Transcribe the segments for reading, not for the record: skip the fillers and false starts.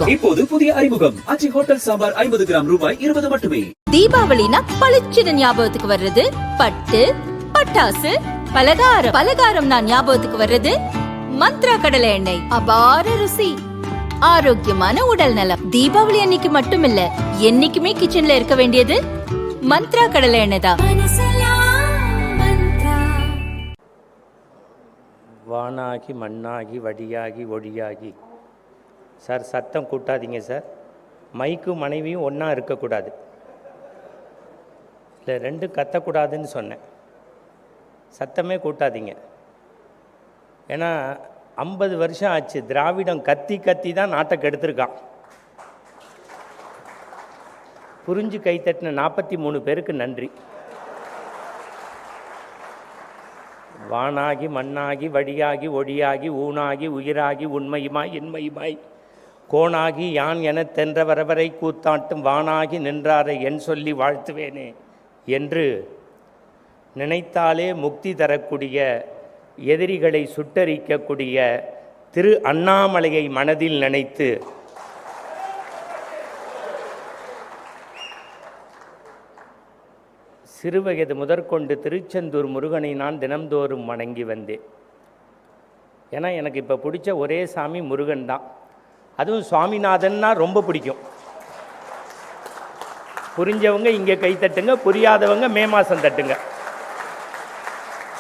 இப்போது புதிய அறிமுகம் அச்சி ஹோட்டல் சாம்பார் 50 கிராம் ரூபாய் 20 மட்டுமே. தீபாவளினா பளிச்சுன்னு ஞாபகத்துக்கு வர்றது பட்டு, பட்டாசு, பலகாரம். பலகாரம் நான் ஞாபகத்துக்கு வர்றது மந்த்ரா கடலை எண்ணெய். அபார ருசி, ஆரோக்கியமான உடல் நலம். தீபாவளி அன்னைக்கு மட்டும் இல்ல, என்னைக்குமே கிச்சன்ல இருக்க வேண்டியது மந்த்ரா கடலை எண்ணெய் தான். வானாகி மண்ணாகி வடியாகி ஒடியாகி. சார் சத்தம் கூட்டாதீங்க சார். மைக்கும் மனைவியும் ஒன்றா இருக்கக்கூடாது. இல்லை ரெண்டும் கத்தக்கூடாதுன்னு சொன்னேன். சத்தமே கூட்டாதீங்க. ஏன்னா 50 வருஷம் ஆச்சு. திராவிடம் கத்தி கத்தி தான் நாட்டை கெடுத்திருக்கான். புரிஞ்சு கைத்தட்டின 43 பேருக்கு நன்றி. வானாகி மண்ணாகி வடியாகி ஒடியாகி ஊனாகி உயிராகி உண்மையுமாய் இன்மையுமாய் கோணாகி யான் என தென்ற வரவரை கூத்தாட்டும் வானாகி நின்றாரை என் சொல்லி வாழ்த்துவேனே என்று நினைத்தாலே முக்தி தரக்கூடிய, எதிரிகளை சுட்டரிக்கக்கூடிய திரு அண்ணாமலையை மனதில் நினைத்து சிறுவயது முதற்கொண்டு திருச்செந்தூர் முருகனை நான் தினம்தோறும் வணங்கி வந்தேன். ஏன்னா எனக்கு இப்போ பிடிச்ச ஒரே சாமி முருகன் தான். அதுவும் சுவாமிநாதன்னா ரொம்ப பிடிக்கும். புரிஞ்சவங்க இங்கே கை தட்டுங்க, புரியாதவங்க மே மாதம் தட்டுங்க.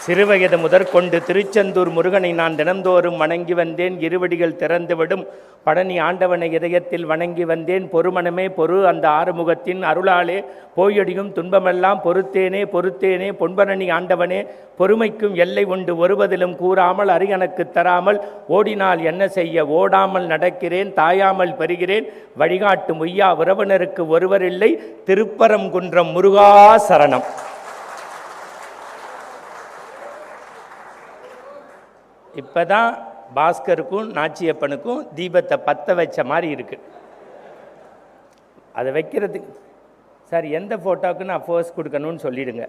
சிறுவயது முதற்கொண்டு திருச்செந்தூர் முருகனை நான் தினந்தோறும் வணங்கி வந்தேன். இருவடிகள் திறந்துவிடும் பழனி ஆண்டவனை இதயத்தில் வணங்கி வந்தேன். பொறுமனமே பொறு அந்த ஆறுமுகத்தின் அருளாலே போயடியும் துன்பமெல்லாம் பொறுத்தேனே பொறுத்தேனே பொன்பரணி ஆண்டவனே. பொறுமைக்கும் எல்லை உண்டு ஒருவதிலும் கூறாமல் அரியணக்கு தராமல் ஓடினால் என்ன செய்ய ஓடாமல் நடக்கிறேன் தாயாமல் பெறுகிறேன். வழிகாட்டும் உய்யா உறவினருக்கு ஒருவரில்லை திருப்பரங்குன்றம் முருகா சரணம். இப்போ தான் பாஸ்கருக்கும் நாச்சியப்பனுக்கும் தீபத்தை பற்ற வச்ச மாதிரி இருக்குது. அதை வைக்கிறதுக்கு சார் எந்த ஃபோட்டோவுக்கு நான் ஃபோர்ஸ் கொடுக்கணும்னு சொல்லிடுங்க.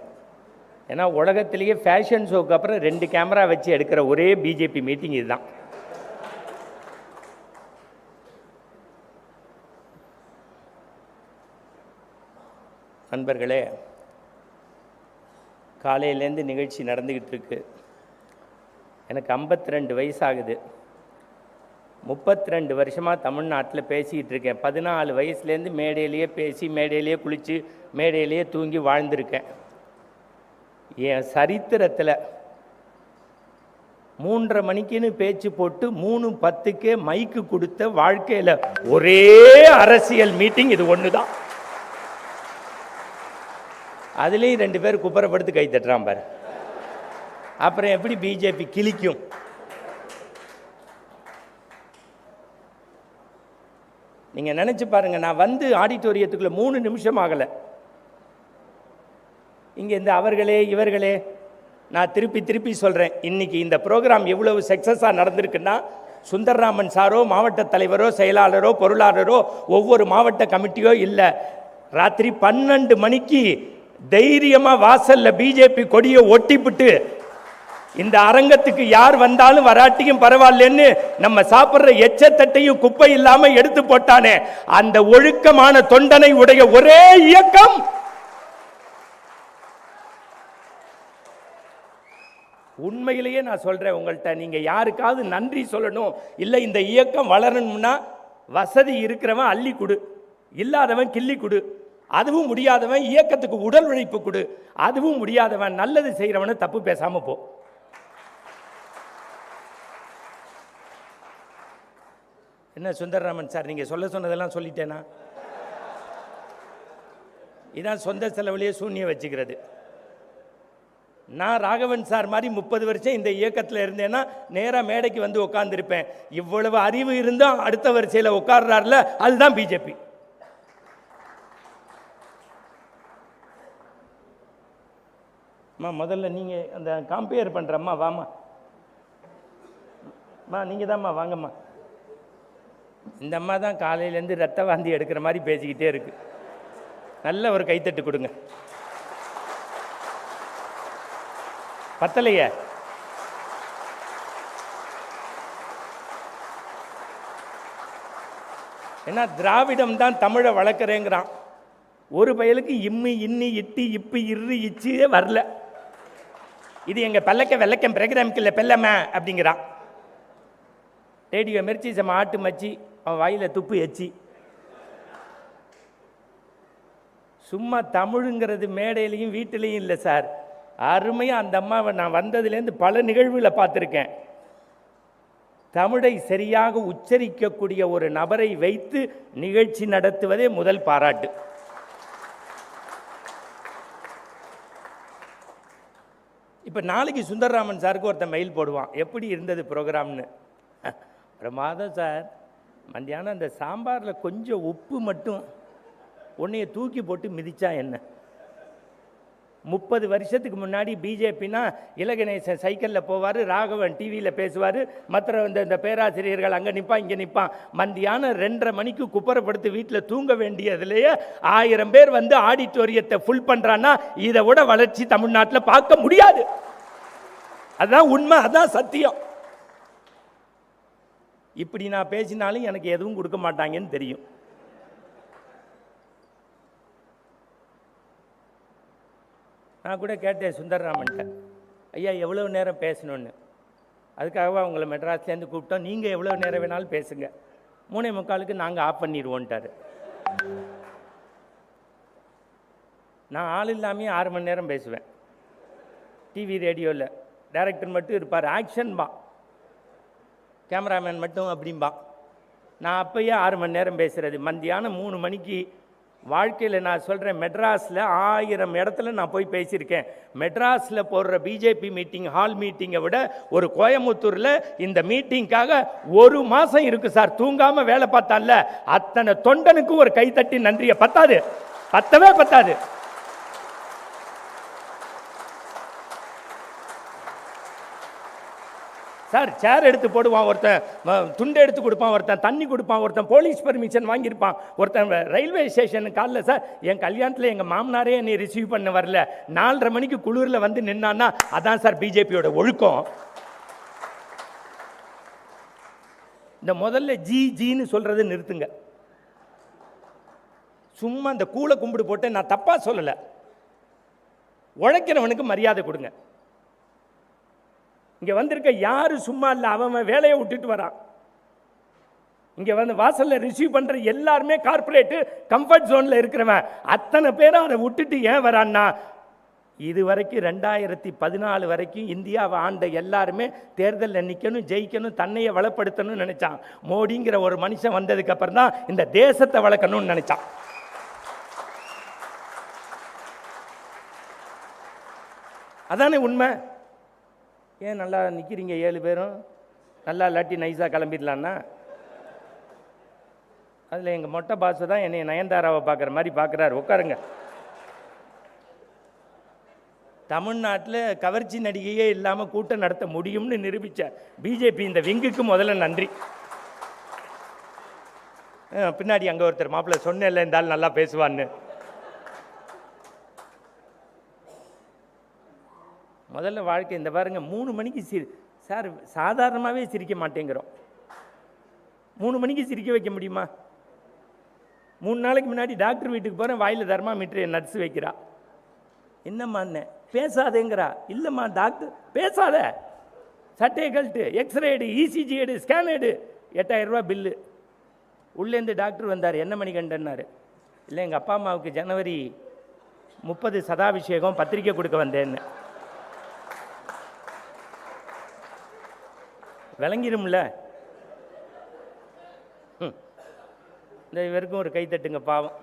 ஏன்னா உலகத்திலேயே ஃபேஷன் ஷோக்கு அப்புறம் 2 கேமரா வச்சு எடுக்கிற ஒரே பிஜேபி மீட்டிங் இதுதான். நண்பர்களே, காலையிலேருந்து நிகழ்ச்சி நடந்துக்கிட்டு இருக்கு. எனக்கு 52 வயசாகுது. 32 வருஷமாக தமிழ்நாட்டில் பேசிக்கிட்டு இருக்கேன். 14 வயசுலேருந்து மேடையிலேயே பேசி, மேடையிலேயே குளித்து, மேடையிலேயே தூங்கி வாழ்ந்திருக்கேன். என் சரித்திரத்தில் 3:30 மணிக்குன்னு பேச்சு போட்டு 3:10க்கே மைக்கு கொடுத்த வாழ்க்கையில் ஒரே அரசியல் மீட்டிங் இது ஒன்று தான். அதுலேயும் 2 பேர் குப்புறப்படுத்து கை தட்டுறான் பாரு. அப்புறம் எப்படி பிஜேபி கிழிக்கும்? நீங்கள் நினச்சி பாருங்கள். நான் வந்து ஆடிட்டோரியத்துக்குள்ளே 3 நிமிஷம் ஆகலை. இங்கே இந்த அவர்களே இவர்களே, நான் திருப்பி சொல்கிறேன். இன்றைக்கி இந்த ப்ரோக்ராம் எவ்வளவு சக்ஸஸாக நடந்திருக்குன்னா, சுந்தர்ராமன் சாரோ மாவட்ட தலைவரோ செயலாளரோ பொருளாளரோ ஒவ்வொரு மாவட்ட கமிட்டியோ இல்லை. ராத்திரி 12 மணிக்கு தைரியமாக வாசலில் பிஜேபி கொடியை ஒட்டிவிட்டு இந்த அரங்கத்துக்கு யார் வந்தாலும் வராட்டியும் பரவாயில்லன்னு நம்ம சாப்பிட்ற எச்சத்தட்டையும் குப்பை இல்லாம எடுத்து போட்டானே, அந்த ஒழுக்கமான தொண்டனை உடைய ஒரே இயக்கம் உண்மையிலேயே நான் சொல்றேன் உங்கள்கிட்ட, நீங்க யாருக்காவது நன்றி சொல்லணும், இல்லை இந்த இயக்கம் வளரணும்னா வசதி இருக்கிறவன் அள்ளி கொடு, இல்லாதவன் கிள்ளி கொடு, அதுவும் முடியாதவன் இயக்கத்துக்கு உடல் உழைப்பு கொடு, அதுவும் முடியாதவன் நல்லது செய்யறவன தப்பு பேசாம போ. என்ன சுந்தரராமன் சார், நீங்கள் சொன்னதெல்லாம் சொல்லிட்டேனா? இதான் சொந்த செலவுலேயே சூன்யம் வச்சுக்கிறது. நான் ராகவன் சார் மாதிரி 30 வருஷம் இந்த இயக்கத்தில் இருந்தேன்னா நேராக மேடைக்கு வந்து உட்காந்துருப்பேன். இவ்வளவு அறிவு இருந்தால் அடுத்த வரிசையில் உட்கார்றாருல, அதுதான் பிஜேபி. முதல்ல நீங்கள் அந்த கம்பேர் பண்ணுறம்மா வாம்மா, நீங்கள் தான்மா வாங்கம்மா. இந்த அம்மா தான் காலையிலேருந்து ரத்த வாந்தி எடுக்கிற மாதிரி பேசிக்கிட்டே இருக்கு. நல்ல ஒரு கைத்தட்டு கொடுங்க. பத்தலையே? ஏன்னா திராவிடம் தான் தமிழை வளர்க்குறேங்கிறான். ஒரு பயலுக்கு இம்மு இன்னி இட்டி இப்பு இரு இச்சியே வரல. இது எங்கள் பல்லக்க வெள்ளக்கம் பிரகிராமுக்கு இல்லை பெல்லம்மா அப்படிங்கிறான். ரேடியோ மிர்ச்சி செம்ம ஆட்டு மச்சி, அவன் வாயில் துப்பு எச்சி. சும்மா தமிழுங்கிறது மேடையிலையும் வீட்டிலையும் இல்லை சார். அருமையாக அந்த அம்மாவை நான் வந்ததுலேருந்து பல நிகழ்வுகளை பார்த்துருக்கேன். தமிழை சரியாக உச்சரிக்கக்கூடிய ஒரு நபரை வைத்து நிகழ்ச்சி நடத்துவதே முதல் பாராட்டு. இப்போ நாளைக்கு சுந்தரராமன் சாருக்கு ஒருத்தன் மெயில் போடுவான், எப்படி இருந்தது ப்ரோக்ராம்னு. பிரமாதம் சார், மத்தியானம் அந்த சாம்பாரில் கொஞ்சம் உப்பு மட்டும் உன்னைய தூக்கி போட்டு மிதிச்சா என்ன. 30 வருஷத்துக்கு முன்னாடி பிஜேபினா இலகணேசன் சைக்கிளில் போவார், ராகவன் டிவியில் பேசுவார், மற்ற இந்த பேராசிரியர்கள் அங்கே நிற்பான் இங்கே நிற்பான். மத்தியானம் 2:30 மணிக்கு குப்பரப்படுத்து வீட்டில் தூங்க வேண்டியதுலேயே 1000 பேர் வந்து ஆடிட்டோரியத்தை ஃபுல் பண்ணுறான்னா இதை விட வளர்ச்சி தமிழ்நாட்டில் பார்க்க முடியாது. அதுதான் உண்மை, அதுதான் சத்தியம். இப்படி நான் பேசினாலும் எனக்கு எதுவும் கொடுக்க மாட்டாங்கன்னு தெரியும். நான் கூட கேட்டேன் சுந்தரராமன்ட்ட, ஐயா எவ்வளோ நேரம் பேசணுன்னு. அதுக்காக அவங்கள மெட்ராஸ்லேருந்து கூப்பிட்டோம். நீங்கள் எவ்வளோ நேரம் வேணாலும் பேசுங்க, 3:45க்கு நாங்கள் ஆஃப் பண்ணிடுவோன்ட்டார். நான் ஆள் இல்லாமையே 6 மணி நேரம் பேசுவேன். டிவி ரேடியோவில் டைரக்டர் மட்டும் இருப்பார், ஆக்ஷன்பா, கேமராமேன் மட்டும் அப்படிம்பா. நான் அப்போயே 6 மணி நேரம் பேசுகிறது. மத்தியானம் 3 மணிக்கு வாழ்க்கையில் நான் சொல்கிறேன், மெட்ராஸில் 1000 இடத்துல நான் போய் பேசியிருக்கேன். மெட்ராஸில் போடுற பிஜேபி மீட்டிங் ஹால் மீட்டிங்கை விட ஒரு கோயம்புத்தூரில் இந்த மீட்டிங்காக 1 மாதம் இருக்குது சார், தூங்காமல் வேலை பார்த்தால அத்தனை தொண்டனுக்கும் ஒரு கைத்தட்டி நன்றியை பத்தாது, பத்தவே பத்தாது. சார் சேர் எடுத்து போடுவான் ஒருத்தன், துண்டை எடுத்து கொடுப்பான் ஒருத்தன், தண்ணி கொடுப்பான் ஒருத்தன், போலீஸ் பர்மிஷன் வாங்கியிருப்பான் ஒருத்தன். ரயில்வே ஸ்டேஷனுக்கு காலில் சார் என் கல்யாணத்தில் எங்கள் மாமனாரே என்னை ரிசீவ் பண்ண வரல, 4:30 மணிக்கு குளிரில் வந்து நின்னான்னா அதான் சார் பிஜேபியோட ஒழுக்கம். இந்த முதல்ல ஜின்னு சொல்கிறத நிறுத்துங்க. சும்மா இந்த கூளை கும்பிடு போட்டு நான் தப்பாக சொல்லலை, உழைக்கிறவனுக்கு மரியாதை கொடுங்க. இங்கே வந்திருக்க யாரு சும்மா இல்லை, அவன் வேலையை விட்டுட்டு வரான். இங்கே வந்து வாசலில் ரிசீவ் பண்ணுற எல்லாருமே கார்பரேட்டு கம்ஃபர்ட் ஜோனில் இருக்கிறவன். அத்தனை பேரும் அதை விட்டுட்டு ஏன் வரான்னா, இது வரைக்கும் 2014 வரைக்கும் இந்தியாவை ஆண்ட எல்லாருமே தேர்தலில் நிற்கணும், ஜெயிக்கணும், தன்னையை வளப்படுத்தணும்னு நினைச்சான். மோடிங்கிற ஒரு மனுஷன் வந்ததுக்கு அப்புறம் தான் இந்த தேசத்தை வளர்க்கணும்னு நினைச்சான். அதானே உண்மை. ஏன் நல்லா நிற்கிறீங்க 7 பேரும், நல்லா இல்லாட்டி நைஸாக கிளம்பிடலான்னா? அதில் எங்கள் மொட்டை பாசு தான் என்னை நயன்தாராவை பார்க்குற மாதிரி பார்க்குறாரு. உட்காருங்க. தமிழ்நாட்டில் கவர்ச்சி நடிகையே இல்லாமல் கூட்டம் நடத்த முடியும்னு நிரூபித்த பிஜேபி இந்த விங்குக்கு முதல்ல நன்றி. பின்னாடி அங்கே ஒருத்தர் மாப்பிள்ளை சொன்னேன்ல இந்த ஆள் நல்லா பேசுவான்னு. முதல்ல வாழ்க்கை இந்த பாருங்க, 3 மணிக்கு சார் சாதாரணமாகவே சிரிக்க மாட்டேங்கிறோம். 3 மணிக்கு சிரிக்க வைக்க முடியுமா? 3 நாளைக்கு முன்னாடி டாக்டர் வீட்டுக்கு போகிறேன், வாயில் தெர்மாமீட்டர் என் நர்ஸ் வைக்கிறா. என்னம்மா என்ன பேசாதேங்கிறா. இல்லைம்மா டாக்டர் பேசாத, சட்டையை கழட்டு, எக்ஸ்ரே எடு, இசிஜி எடு, ஸ்கேன் எடு. 8000 ரூபா பில்லு. உள்ளேருந்து டாக்டர் வந்தார், என்ன மணி கண்டன்னாரு. இல்லை எங்கள் அப்பா அம்மாவுக்கு ஜனவரி 30 சதாபிஷேகம், பத்திரிக்கை கொடுக்க வந்தேன்னு. விளங்கிடும்ல. இந்த இவருக்கும் ஒரு கை தட்டுங்க பாவம்.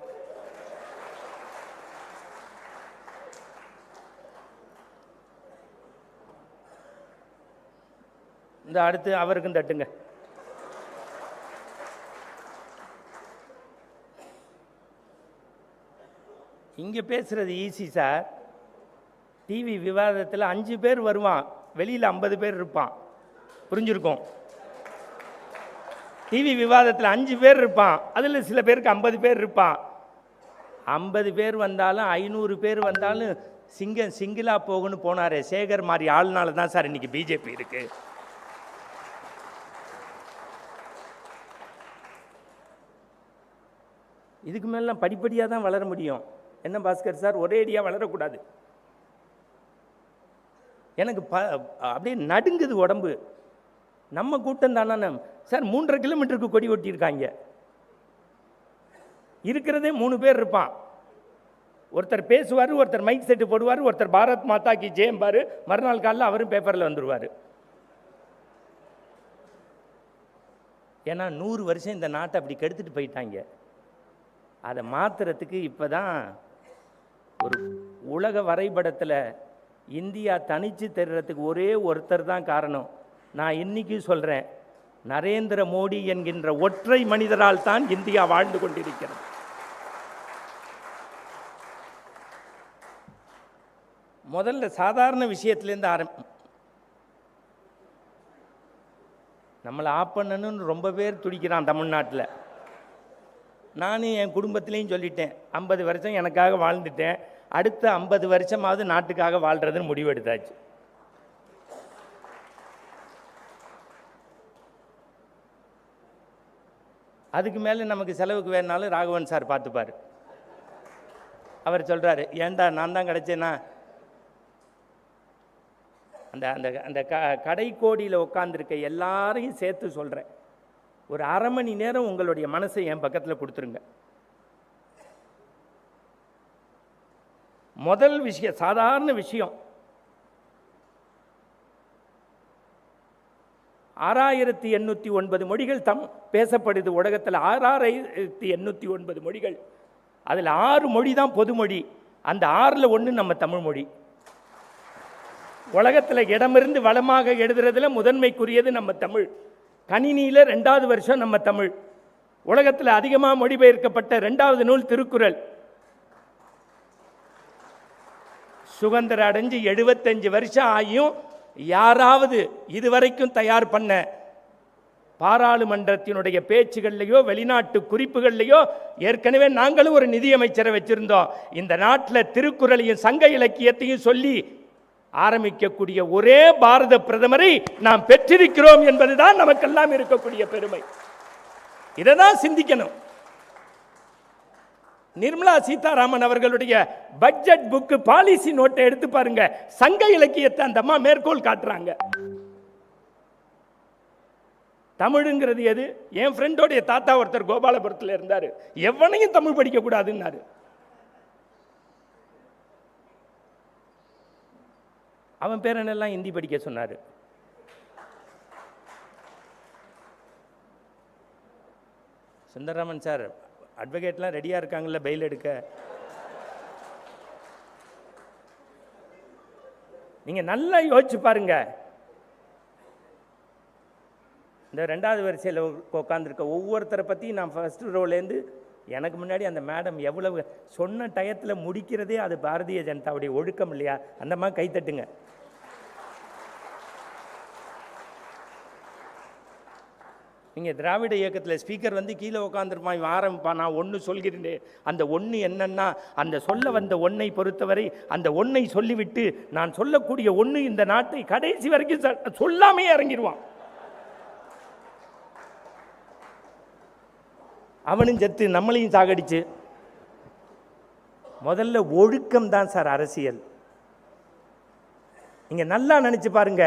இந்த அடுத்து அவருக்கும் தட்டுங்க. இங்கே பேசுறது ஈஸி சார். டிவி விவாதத்தில் 5 பேர் வருவான், வெளியில் 50 பேர் இருப்பான். புரிஞ்சிருக்கும். டிவி விவாதத்தில் 5 பேர் இருப்பான், அதில் சில பேருக்கு 50 பேர் இருப்பான். 50 பேர் வந்தாலும் 500 பேர் வந்தாலும் சிங்கிளாக போகணும்னு போனாரே சேகர் மாதிரி ஆளுனால தான் சார் இன்னைக்கு பிஜேபி இருக்கு. இதுக்கு மேலாம் படிப்படியாக தான் வளர முடியும். என்ன பாஸ்கர் சார், ஒரே அடியாக வளரக்கூடாது. எனக்கு அப்படியே நடுங்குது உடம்பு. நம்ம கூட்டம் தானே சார். 3.5 கிலோமீட்டருக்கு கொடி ஒட்டியிருக்காங்க. இருக்கிறதே 3 பேர் இருப்பான். ஒருத்தர் பேசுவார், ஒருத்தர் மைக் செட்டு போடுவார், ஒருத்தர் பாரத் மாதா கி ஜெயம்பார். மறுநாள் காலையில் அவரும் பேப்பரில் வந்துடுவார். ஏன்னா 100 வருஷம் இந்த நாட்டை அப்படி கெடுத்துட்டு போயிட்டாங்க. அதை மாற்றுறதுக்கு இப்போ தான் ஒரு உலக வரைபடத்தில் இந்தியா தனித்து தெரிறதுக்கு ஒரே ஒருத்தர் தான் காரணம். நான் இன்னைக்கு சொல்கிறேன், நரேந்திர மோடி என்கின்ற ஒற்றை மனிதரால் தான் இந்தியா வாழ்ந்து கொண்டிருக்கிறது. முதல்ல சாதாரண விஷயத்துலேருந்து நம்மளை ஆப் பண்ணணும்னு ரொம்ப பேர் துடிக்கிறான் தமிழ்நாட்டில். நானும் என் குடும்பத்திலையும் சொல்லிட்டேன், 50 வருஷம் எனக்காக வாழ்ந்துட்டேன், அடுத்த 50 வருஷமாவது நாட்டுக்காக வாழ்கிறதுன்னு முடிவெடுத்தாச்சு. அதுக்கு மேலே நமக்கு செலவுக்கு வேணாலும் ராகவன் சார் பார்த்துப்பார். அவர் சொல்கிறாரு, ஏண்டா நான் தான் கிடச்சேன்னா. அந்த அந்த அந்த கடைக்கோடியில் உட்காந்துருக்க எல்லாரையும் சேர்த்து சொல்கிறேன், ஒரு அரை மணி நேரம் உங்களுடைய மனசை என் பக்கத்தில் கொடுத்துருங்க. முதல் விஷயம், சாதாரண விஷயம், 6809 மொழிகள் பேசப்படுது உலகத்தில். 6809 மொழிகள். அதில் 6 மொழி தான் பொதுமொழி. அந்த 6ல் 1 நம்ம தமிழ் மொழி. உலகத்தில் இடமிருந்து வளமாக எழுதுறதுல முதன்மைக்குரியது நம்ம தமிழ். கணினியில் 2வது வருஷம் நம்ம தமிழ். உலகத்தில் அதிகமாக மொழிபெயர்க்கப்பட்ட 2வது நூல் திருக்குறள். சுதந்திரம் அடைஞ்சு 75 வருஷம் ஆகியும் யாராவது இதுவரைக்கும் தயார் பண்ண பாராளுமன்றத்தினுடைய பேச்சுகள்லையோ வெளிநாட்டு குறிப்புகள்லையோ, ஏற்கனவே நாங்களும் ஒரு நிதியமைச்சரை வச்சிருந்தோம், இந்த நாட்டில் திருக்குறளையும் சங்க இலக்கியத்தையும் சொல்லி ஆரம்பிக்கக்கூடிய ஒரே பாரத பிரதமரை நாம் பெற்றிருக்கிறோம் என்பதுதான் நமக்கெல்லாம் இருக்கக்கூடிய பெருமை. இதைதான் சிந்திக்கணும். நிர்மலா சீதாராமன் அவர்களுடைய பட்ஜெட் புக்கு பாலிசி நோட்டை எடுத்து பாருங்க, சங்க இலக்கியத்தை அந்த அம்மா மேற்கோள் காட்டுறாங்க. தமிழுங்கிறது எது? என் ஃப்ரெண்டோடைய தாத்தா ஒருத்தர் கோபாலபுரத்தில் இருந்தார், எவனையும் தமிழ் படிக்க கூடாதுன்னாரு. அவன் பேரனெல்லாம் ஹிந்தி படிக்க சொன்னார். சுந்தரராமன் சார், அட்வொகேட்லாம் ரெடியாக இருக்காங்கல்ல பெயில் எடுக்க. நீங்கள் நல்லா யோசிச்சு பாருங்க. இந்த 2வது வரிசையில் உட்காந்துருக்க ஒவ்வொருத்தரை பற்றி நான் ஃபர்ஸ்ட் ரோலேருந்து எனக்கு முன்னாடி அந்த மேடம் எவ்வளவு சொன்ன டயத்தில் முடிக்கிறதே அது பாரதிய ஜனதாவுடைய ஒழுக்கம் இல்லையா? அந்த மாதிரி கைத்தட்டுங்க. நீங்கள் திராவிட இயக்கத்தில் ஸ்பீக்கர் வந்து கீழே உட்காந்துருப்பான், இவன் ஆரம்பிப்பான், நான் ஒன்று சொல்கிறேன். அந்த ஒன்று என்னன்னா, அந்த சொல்ல வந்த ஒன்றை பொறுத்தவரை அந்த ஒன்றை சொல்லிவிட்டு நான் சொல்லக்கூடிய ஒன்று இந்த நாட்டை கடைசி வரைக்கும் சொல்லாமே இறங்கிடுவான். அவனும் செத்து நம்மளையும் சாகடிச்சு. முதல்ல ஒழுக்கம் தான் சார் அரசியல். நீங்க நல்லா நினைச்சு பாருங்க.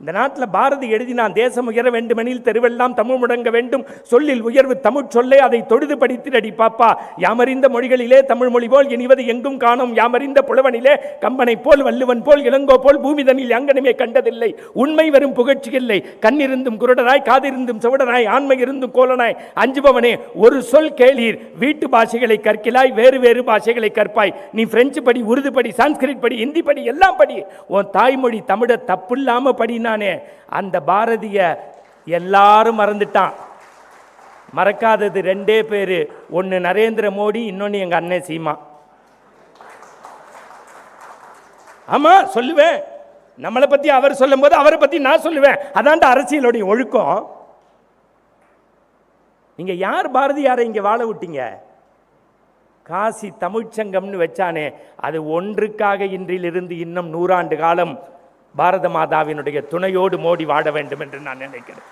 இந்த நாட்டில் பாரதி எழுதினான், தேசம் உயர வேண்டுமெனில் தெருவெல்லாம் தமிழ் முழங்க வேண்டும், சொல்லில் உயர்வு தமிழ் சொல்லே, அதை தொழுது படித்திரடி பாப்பா, யாமறிந்த மொழிகளிலே தமிழ் மொழி போல் இனிவது எங்கும் காணும், யாமறிந்த புலவனிலே கம்பனை போல் வள்ளுவன் போல் இளங்கோ போல் பூமிதனில் அங்கனமே கண்டதில்லை, உண்மை வரும் புகழ்ச்சியில்லை, கண்ணிருந்தும் குருடராய் காதிருந்தும் செவடராய் ஆண்மை இருந்தும் கோலனாய் அஞ்சுபவனே, ஒரு சொல் கேளீர், வீட்டு பாஷைகளை கற்கிலாய், வேறு வேறு பாஷைகளை கற்பாய், நீ பிரெஞ்சு படி, உருது படி, சான்ஸ்கிரிட் படி, ஹிந்தி படி, எல்லாம் படி, உன் தாய்மொழி தமிழ தப்புல்லாம படினா. அந்த பாரதிய எல்லாரும் மறந்துட்டான். மறக்காதது 2 பேரு, ஒன்னு நரேந்திர மோடி, இன்னொன்னு எங்க அண்ணன் சீமா. ஆமா சொல்லுவேன், நம்மளை பத்தி அவர் சொல்லும் போது அவரை பத்தி நான் சொல்லுவேன். அதான்டா அரசியலுடைய ஒழுக்கம். நீங்க யார் பாரதியாரை இங்க வாழ விட்டீங்க? காசி தமிழ்ச்சங்கம்னு வச்சானே, அது ஒன்றுக்காக இன்றிலிருந்து இன்னும் 100 ஆண்டு காலம் பாரத மாதாவினுடைய துணையோடு மோடி வாழ வேண்டும் என்று நான் நினைக்கிறேன்.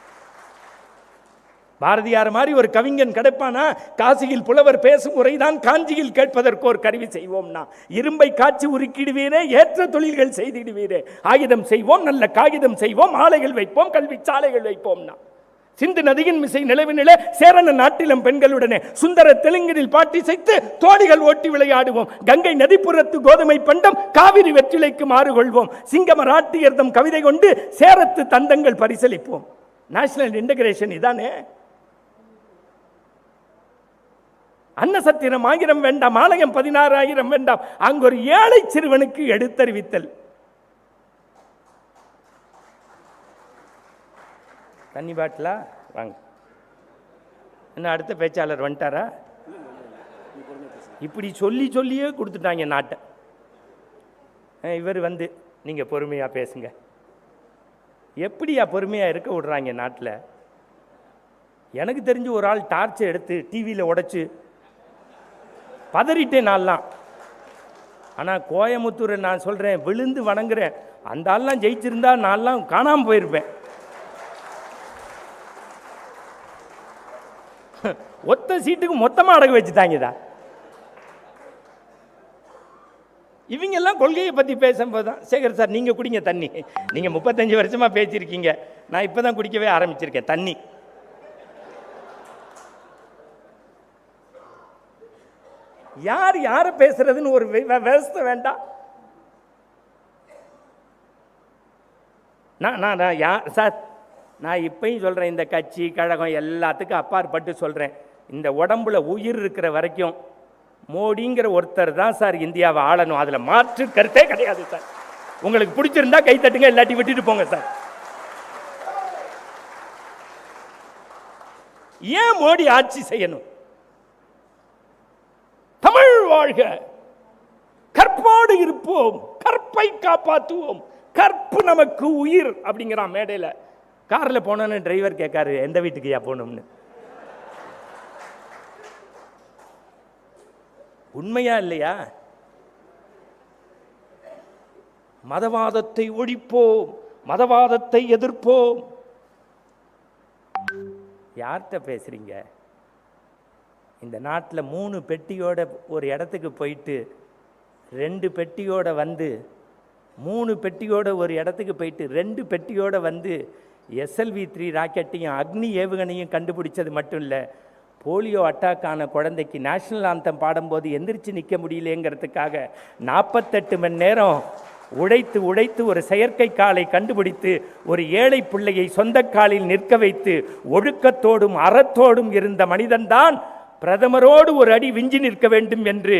பாரதியார் மாதிரி ஒரு கவிஞன் கிடைப்பானா? காசியில் புலவர் பேசும் உரைதான் காஞ்சியில் கேட்பதற்கு ஒரு கருவி செய்வோம்னா, இரும்பை காய்ச்சி உருக்கிடுவீரே, ஏற்ற தொழில்கள் செய்திடுவீரே, ஆயுதம் செய்வோம், நல்ல காகிதம் செய்வோம், ஆலைகள் வைப்போம், கல்வி சாலைகள் வைப்போம்னா, சிந்து நதியின் மிசை நிலவினிலே சேரன நாட்டிலம் பெண்களுடனே சுந்தர தெலுங்கினில் பாட்டி செய்து தோழிகள் ஓட்டி விளையாடுவோம், கங்கை நதிப்புறத்து கோதுமை பண்டம் காவிரி வெற்றிலைக்கு மாறுகொள்வோம், சிங்கம ராட்டியர்தம் கவிதை கொண்டு சேரத்து தந்தங்கள் பரிசளிப்போம். நேஷனல் இன்டகிரேஷன் இதானே. அன்னசத்திரம் 1000 வேண்டாம், ஆலயம் 16,000 வேண்டாம், அங்கு ஒரு ஏழை சிறுவனுக்கு எடுத்தறிவித்தல். தண்ணி பாட்டிலா வாங்க. என்ன அடுத்த பேச்சாளர் வந்துட்டாரா? இப்படி சொல்லி சொல்லியே கொடுத்துட்டாங்க நாட்டை. இவர் வந்து நீங்க பொறுமையா பேசுங்க. எப்படியா பொறுமையா இருக்க விடுறாங்க நாட்டில்? எனக்கு தெரிஞ்சு ஒரு ஆள் டார்ச்சை எடுத்து டிவியில் உடைச்சு பதறிட்டேன் நான்லாம். ஆனால் கோயமுத்தூரை நான் சொல்கிறேன், விழுந்து வணங்குறேன், அந்த ஆள்லாம் ஜெயிச்சிருந்தா நான்லாம் காணாமல் போயிருப்பேன். ஒத்த சீட்டுக்கு மொத்தமாக அடகு வச்சுட்டாங்கதா. இவங்க எல்லாம் கொள்கையை பற்றி பேசும்போது தான், சேகர் சார் நீங்கள் குடிங்க தண்ணி, நீங்கள் 35 வருஷமாக பேசியிருக்கீங்க, நான் இப்போ தான் குடிக்கவே ஆரம்பிச்சிருக்கேன் தண்ணி. யார் யாரை பேசுறதுன்னு ஒரு விவசாய வேண்டாம். சார் நான் இப்பயும் சொல்கிறேன், இந்த கட்சி கழகம் எல்லாத்துக்கும் அப்பாற்பட்டு சொல்கிறேன், இந்த உடம்புல உயிர் இருக்கிற வரைக்கும் மோடிங்கிற ஒருத்தர் தான் சார் இந்தியாவை ஆளணும். அதில் மாற்று கருத்தே கிடையாது சார். உங்களுக்கு பிடிச்சிருந்தா கை தட்டுங்க, இல்லாட்டி விட்டுட்டு போங்க சார். ஏன் மோடி ஆட்சி செய்யணும்? தமிழ் வாழ்க, கற்போடு இருப்போம், கற்பை காப்பாற்றுவோம், கற்பு நமக்கு உயிர் அப்படிங்கிறான் மேடையில். காரில் போனோன்னு டிரைவர் கேட்காரு, எந்த வீட்டுக்கு ஏன் போகணும்னு. உண்மையா இல்லையா? மதவாதத்தை ஒழிப்போம், மதவாதத்தை எதிர்ப்போம். யார்கிட்ட பேசுறீங்க? இந்த நாட்டில் 3 பெட்டியோட ஒரு இடத்துக்கு போயிட்டு 2 பெட்டியோட வந்து 3 பெட்டியோட ஒரு இடத்துக்கு போயிட்டு 2 பெட்டியோட வந்து SLV-3 ராக்கெட்டையும் அக்னி ஏவுகணையும் கண்டுபிடிச்சது மட்டும் இல்லை, போலியோ அட்டாக் ஆன குழந்தைக்கு நேஷனல் ஆந்தம் பாடும்போது எந்திரிச்சு நிற்க முடியலேங்கிறதுக்காக 48 மணி நேரம் உழைத்து ஒரு செயற்கை காலை கண்டுபிடித்து ஒரு ஏழை பிள்ளையை சொந்த காலில் நிற்க வைத்து ஒழுக்கத்தோடும் அறத்தோடும் இருந்த மனிதன்தான் பிரதமரோடு ஒரு அடி விஞ்சி நிற்க வேண்டும் என்று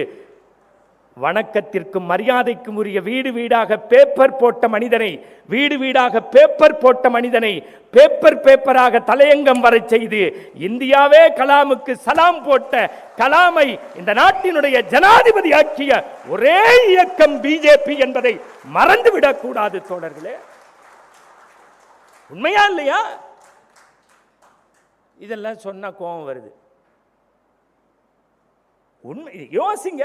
வணக்கத்திற்கும் மரியாதைக்கும் உரிய வீடு வீடாக பேப்பர் போட்ட மனிதனை, வீடு வீடாக பேப்பர் போட்ட மனிதனை பேப்பராக தலையங்கம் வர செய்து இந்தியாவே கலாமுக்கு சலாம் போட்ட கலாமை இந்த நாட்டினுடைய ஜனாதிபதி ஆக்கிய ஒரே இயக்கம் பிஜேபி என்பதை மறந்துவிடக் கூடாது தோழர்களே. உண்மையா இல்லையா? இதெல்லாம் சொன்னா கோபம் வருது. உண்மை யோசிங்க.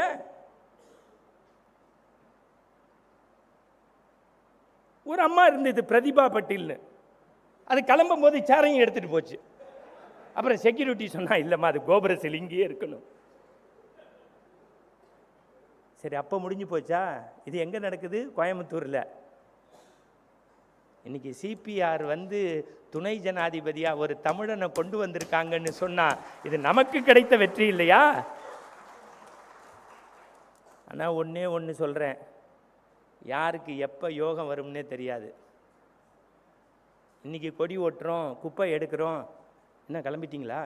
ஒரு அம்மா இருந்தது பிரதிபா பட்டீல்னு, அது கிளம்பும் போது சேரையும் எடுத்துட்டு போச்சு. அப்புறம் செக்யூரிட்டி சொன்னா, இல்லம்மா அது கோபுரத்தில் இங்கேயே இருக்கணும். சரி, அப்போ முடிஞ்சு போச்சா? இது எங்க நடக்குது? கோயம்புத்தூர்ல. இன்னைக்கு சிபிஆர் வந்து துணை ஜனாதிபதியா ஒரு தமிழனை கொண்டு வந்திருக்காங்கன்னு சொன்னா இது நமக்கு கிடைத்த வெற்றி இல்லையா? ஆனா ஒன்னே ஒன்று சொல்றேன், யாருக்கு எப்போ யோகம் வரும்னே தெரியாது. இன்னைக்கு கொடி ஓட்டுறோம், குப்பை எடுக்கிறோம், என்ன கிளம்பிட்டீங்களா?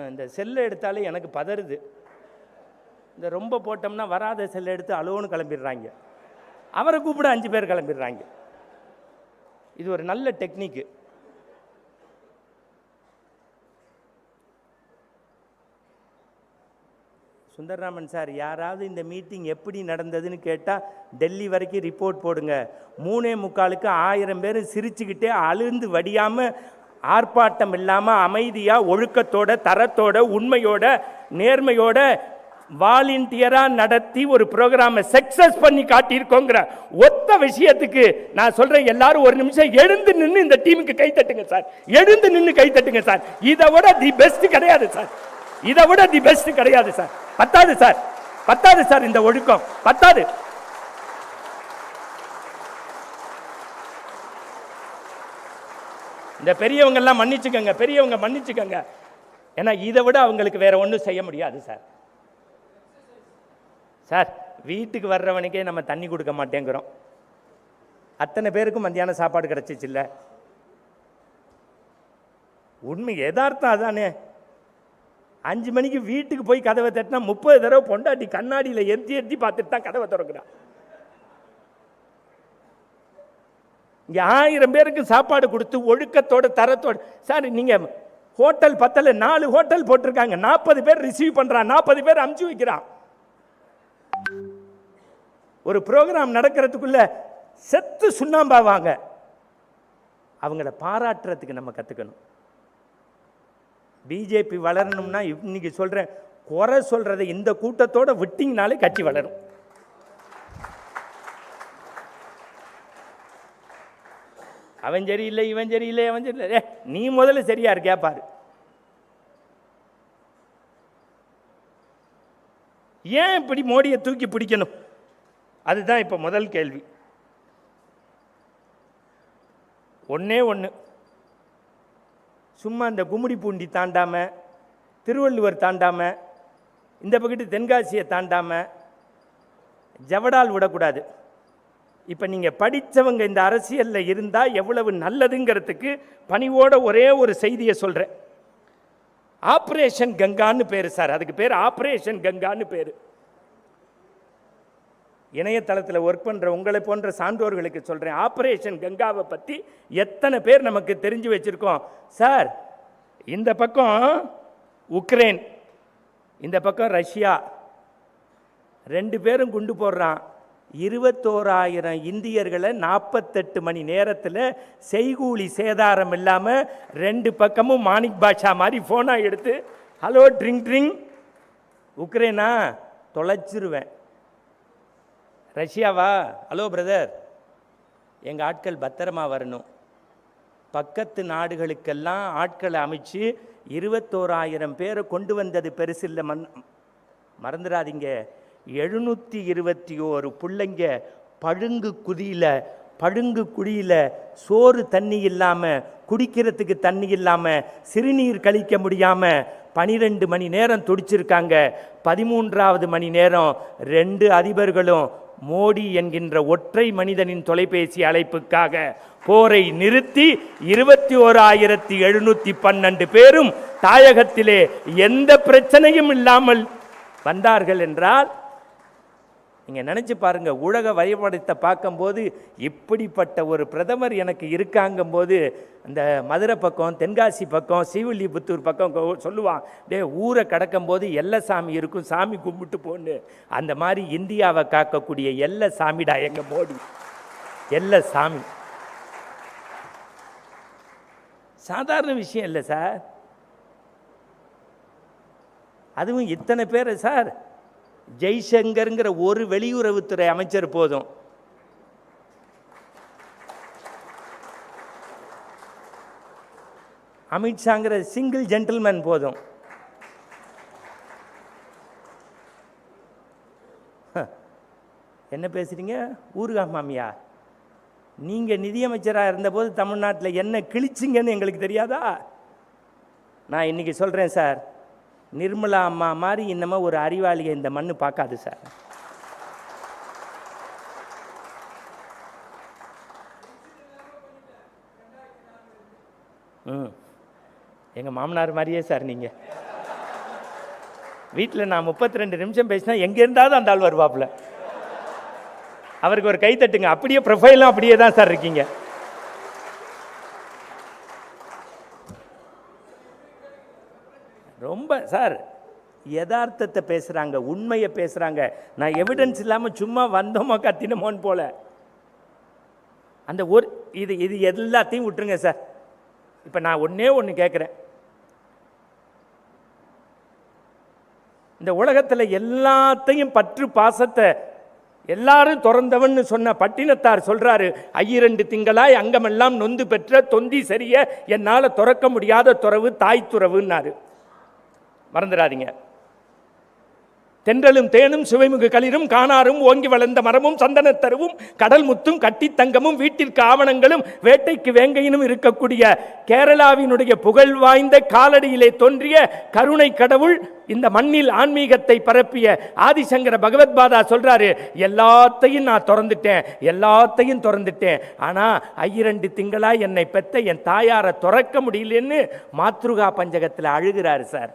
இந்த செல்லை எடுத்தாலே எனக்கு பதறுது. இந்த ரொம்ப போட்டோம்னா வராத செல்லை எடுத்து அலோன்னு கிளம்பிடுறாங்க, அவரை கூப்பிட 5 பேர் கிளம்பிடுறாங்க. இது ஒரு நல்ல டெக்னிக்கு. சுந்தர்ராமன் சார், யாராவது இந்த மீட்டிங் எப்படி நடந்ததுன்னு கேட்டால் டெல்லி வரைக்கும் ரிப்போர்ட் போடுங்க. 3:45க்கு 1000 பேர் சிரிச்சுக்கிட்டே அழுந்து வடியாமல் ஆர்ப்பாட்டம் இல்லாமல் அமைதியாக ஒழுக்கத்தோட தரத்தோட உண்மையோட நேர்மையோட வாலண்டியராக நடத்தி ஒரு ப்ரோக்ராமை சக்ஸஸ் பண்ணி காட்டியிருக்கோங்கிற ஒத்த ஒத்த விஷயத்துக்கு நான் சொல்றேன், எல்லாரும் ஒரு நிமிஷம் எழுந்து நின்று இந்த டீமுக்கு கை தட்டுங்க சார். எழுந்து நின்று கை தட்டுங்க சார். இதை விட தி பெஸ்ட் கிடையாது சார். இதை விட தி பெஸ்ட் கிடையாது சார். பத்தாது சார், பத்தாது சார், இந்த ஒழுக்கம் பத்தாது. இந்த பெரியவங்க எல்லாம் மன்னிச்சுக்கங்க, பெரியவங்க மன்னிச்சுக்கங்க. ஏன்னா இதை விட அவங்களுக்கு வேற ஒன்றும் செய்ய முடியாது சார். சார், வீட்டுக்கு வர்றவனுக்கே நம்ம தண்ணி கொடுக்க மாட்டேங்கிறோம். அத்தனை பேருக்கும் மத்தியான சாப்பாடு கிடைச்சிச்சு இல்லை? உண்மை யதார்த்தம் அதானே. 5 மணிக்கு வீட்டுக்கு போய் கதவை தட்டினா 30 தடவை பொண்டாட்டி கண்ணாடியில் எத்தி பார்த்துட்டு தான் கதவை திறக்கிறான். இங்கே 1000 பேருக்கு சாப்பாடு கொடுத்து ஒழுக்கத்தோட தரத்தோடு. சார், நீங்கள் ஹோட்டல் பத்தல 4 ஹோட்டல் போட்டிருக்காங்க. 40 பேர் ரிசீவ் பண்ணுறான், 40 பேர் அமுச்சு வைக்கிறான். ஒரு ப்ரோக்ராம் நடக்கிறதுக்குள்ள செத்து சுண்ணாம்பாவாங்க. அவங்கள பாராட்டுறதுக்கு நம்ம கற்றுக்கணும். பிஜேபி வளரணும்னா இன்னைக்கு சொல்கிறேன், குறை சொல்கிறத இந்த கூட்டத்தோட விட்டிங்கனாலே கட்சி வளரும். அவன் சரியில்லை, இவன் சரியில்லை, அவன் சரியில்லை. நீ முதல்ல சரியா இருக்கியா பாரு. ஏன் இப்படி மோடியை தூக்கி பிடிக்கணும்? அதுதான் இப்போ முதல் கேள்வி. ஒன்னே ஒன்று, சும்மா இந்த கும்மிடி பூண்டி தாண்டாம, திருவள்ளுவர் தாண்டாம, இந்த பக்கத்து தென்காசியை தாண்டாம ஜவடால் விடக்கூடாது. இப்போ நீங்கள் படித்தவங்க இந்த அரசியலில் இருந்தால் எவ்வளவு நல்லதுங்கிறதுக்கு பணிவோட ஒரே ஒரு செய்தியை சொல்கிறேன். ஆப்ரேஷன் கங்கான்னு பேர் சார். அதுக்கு பேர் ஆப்ரேஷன் கங்கான்னு பேர். இணையதளத்தில் ஒர்க் பண்ணுற உங்களை போன்ற சான்றோர்களுக்கு சொல்கிறேன், ஆப்ரேஷன் கங்காவை பற்றி எத்தனை பேர் நமக்கு தெரிஞ்சு வச்சுருக்கோம் சார்? இந்த பக்கம் உக்ரைன், இந்த பக்கம் ரஷ்யா, 2 பேரும் குண்டு போடுறான். 21,000 இந்தியர்களை 48 மணி நேரத்தில் செய்கூலி சேதாரம் இல்லாமல் 2 பக்கமும் மாணிக் பாட்ஷா மாதிரி ஃபோனாக எடுத்து ஹலோ ட்ரிங் ட்ரிங், உக்ரைனா தொலைச்சிருவேன். ரஷ்யாவா, ஹலோ பிரதர், எங்கள் ஆட்கள் பத்திரமா வரணும். பக்கத்து நாடுகளுக்கெல்லாம் ஆட்களை அமைச்சு 21,000 பேரை கொண்டு வந்தது பெருசு இல்லை. மறந்துடாதீங்க, 721 பிள்ளைங்க பழுங்கு குடியில் சோறு தண்ணி இல்லாமல், குடிக்கிறதுக்கு தண்ணி இல்லாமல், சிறுநீர் கழிக்க முடியாமல் 12 மணி நேரம் துடிச்சிருக்காங்க. 13வது மணி நேரம் 2 அதிபர்களும் மோடி என்கின்ற ஒற்றை மனிதனின் தொலைபேசி அழைப்புக்காக போரை நிறுத்தி 21,712 பேரும் தாயகத்திலே எந்த பிரச்சனையும் இல்லாமல் வந்தார்கள் என்றால் நீங்கள் நினச்சி பாருங்க. உலக வரைபடத்தை பார்க்கும்போது இப்படிப்பட்ட ஒரு பிரதமர் எனக்கு இருக்காங்கும்போது, அந்த மதுரை பக்கம், தென்காசி பக்கம், ஸ்ரீவில்லிபுத்தூர் பக்கம் சொல்லுவான், டே ஊரை கடக்கும்போது எல்லை சாமி இருக்கும், சாமி கும்பிட்டு போன்னு. அந்த மாதிரி இந்தியாவை காக்கக்கூடிய எல்லை சாமிடா எங்க மோடி. எல்லை சாமி சாதாரண விஷயம் இல்லை சார். அதுவும் இத்தனை பேர் சார். ஜெய்சங்கர்ங்கிற ஒரு வெளியுறவுத்துறை அமைச்சர் போதும். அமித்ஷாங்கிற சிங்கிள் ஜென்டில்மேன் போதும். என்ன பேசுறீங்க ஊருகா மாமியா? நீங்கள் நிதியமைச்சராக இருந்தபோது தமிழ்நாட்டில் என்ன கிழிச்சிங்கன்னு எங்களுக்கு தெரியாதா? நான் இன்னைக்கு சொல்கிறேன் சார், நிர்மலா அம்மா மாதிரி இன்னமும் ஒரு அறிவாளியை இந்த மண்ணு பார்க்காது சார். எங்கள் மாமனார் மாதிரியே சார். நீங்கள் வீட்டில் நான் 32 நிமிஷம் பேசினா எங்கே இருந்தாலும் அந்த ஆள் வருவாப்புல. அவருக்கு ஒரு கை தட்டுங்க. அப்படியே ப்ரொஃபைலும் அப்படியே தான் சார் இருக்கீங்க. ரொம்ப சார் யதார்த்தத்தை பேசுகிறாங்க, உண்மையை பேசுகிறாங்க. நான் எவிடன்ஸ் இல்லாமல் சும்மா வந்தோமோ கத்தினமோன்னு போல அந்த ஒரு இது எல்லாத்தையும் விட்டுருங்க சார். இப்போ நான் ஒன்று கேட்குறேன். இந்த உலகத்தில் எல்லாத்தையும் பற்று பாசத்தை எல்லாரும் திறந்தவன் சொன்ன பட்டினத்தார் சொல்றாரு, 2 திங்களாய் அங்கமெல்லாம் நொந்து பெற்ற தொந்தி சரிய என்னால துறக்க முடியாத துறவு தாய் துறவுன்னாரு. மறந்துடாதீங்க. தென்றலும் தேனும் சுவைமுகு களிரும் காணாரும் ஓங்கி வளர்ந்த மரமும் சந்தனத்தருவும் கடல் முத்தும் கட்டி தங்கமும் வீட்டிற்கு ஆவணங்களும் வேட்டைக்கு வேங்கையினும் இருக்கக்கூடிய கேரளாவினுடைய புகழ் வாய்ந்த காலடியிலே தோன்றிய கருணை கடவுள் இந்த மண்ணில் ஆன்மீகத்தை பரப்பிய ஆதிசங்கர பகவத்பாதா சொல்றாரு, எல்லாத்தையும் நான் எல்லாத்தையும் திறந்துட்டேன். ஆனா 2 திங்களா என்னை பெத்த என் தாயாரை துறக்க முடியலன்னு மாத்ருகா பஞ்சகத்தில் அழுகிறாரு சார்.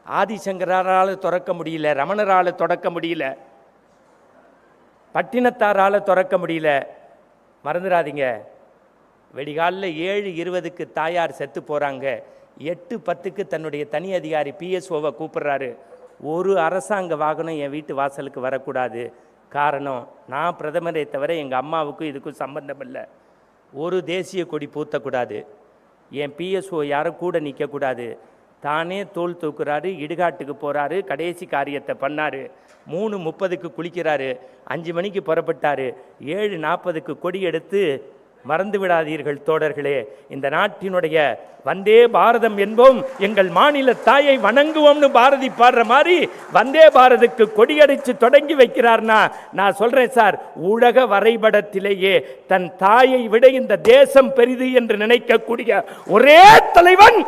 ஆதிசங்கரால் திறக்க முடியல, ரமணரால் தொடக்க முடியல, பட்டினத்தாரால் திறக்க முடியல. மறந்துடாதீங்க, வெடிகாலில் 7:20 தாயார் செத்து போகிறாங்க. 8:10 தன்னுடைய தனி அதிகாரி PSOவை கூப்பிடுறாரு. ஒரு அரசாங்க வாகனம் என் வீட்டு வாசலுக்கு வரக்கூடாது. காரணம், நான் பிரதமரை தவிர எங்கள் அம்மாவுக்கும் இதுக்கும் சம்பந்தம் இல்லை. ஒரு தேசிய கொடி பூத்தக்கூடாது. என் PSO யாரும் கூட நிற்கக்கூடாது. தானே தோல் தூக்குறாரு, இடுகாட்டுக்கு போகிறாரு, கடைசி காரியத்தை பண்ணார். 3:30 குளிக்கிறாரு, 5 மணிக்கு புறப்பட்டார், 7:40 கொடி எடுத்து. மறந்து விடாதீர்கள் தோழர்களே, இந்த நாட்டினுடைய வந்தே பாரதம் என்போம், எங்கள் மாநில தாயை வணங்குவோம்னு பாரதி பாடுற மாதிரி வந்தே பாரதுக்கு கொடியடிச்சு தொடங்கி வைக்கிறார்னா, நான் சொல்றேன் சார், உலக வரைபடத்திலேயே தன் தாயை விட இந்த தேசம் பெரிது என்று நினைக்கக்கூடிய ஒரே தலைவன்